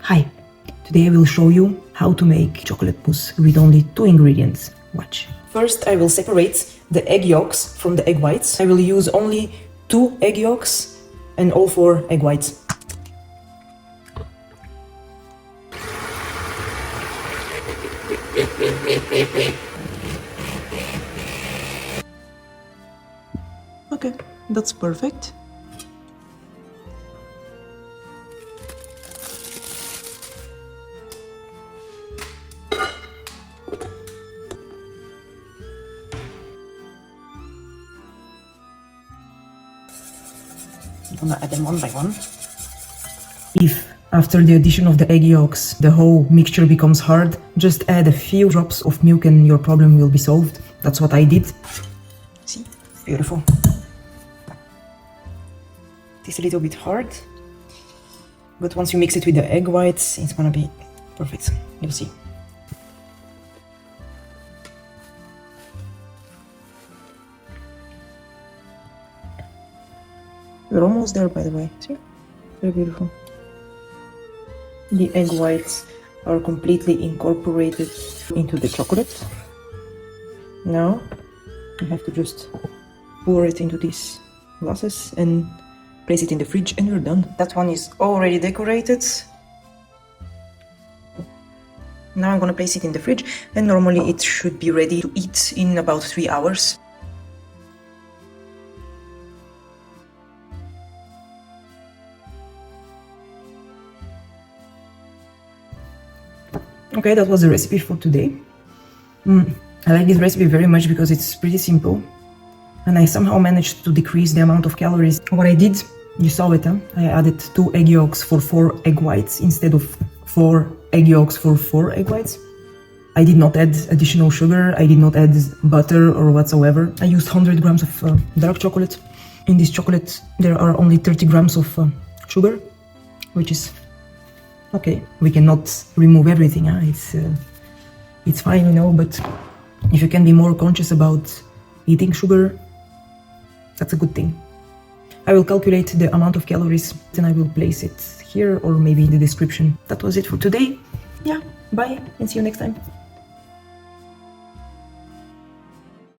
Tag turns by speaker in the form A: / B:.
A: Hi, today I will show you how to make chocolate mousse with only 2 ingredients. Watch. First I will separate the egg yolks from the egg whites. I will use only 2 egg yolks and all 4 egg whites. Okay, that's perfect. I'm gonna add them one by one. If after the addition of the egg yolks the whole mixture becomes hard, just add a few drops of milk and your problem will be solved. That's what I did. See? Beautiful. It's a little bit hard, but once you mix it with the egg whites, it's gonna be perfect. You'll see. We're almost there, by the way. See? Very beautiful. The egg whites are completely incorporated into the chocolate. Now you have to just pour it into these glasses and place it in the fridge and you're done. That one is already decorated. Now I'm gonna place it in the fridge and normally it should be ready to eat in about 3 hours. Okay, that was the recipe for today. I like this recipe very much because it's pretty simple and I somehow managed to decrease the amount of calories. What I did, you saw it, I added 2 egg yolks for 4 egg whites instead of 4 egg yolks for 4 egg whites. I did not add additional sugar, I did not add butter or whatsoever. I used 100 grams of dark chocolate. In this chocolate there are only 30 grams of sugar, which is okay. We cannot remove everything, it's fine, you know, but if you can be more conscious about eating sugar, that's a good thing. I will calculate the amount of calories and I will place it here or maybe in the description. That was it for today. Yeah, bye and see you next time.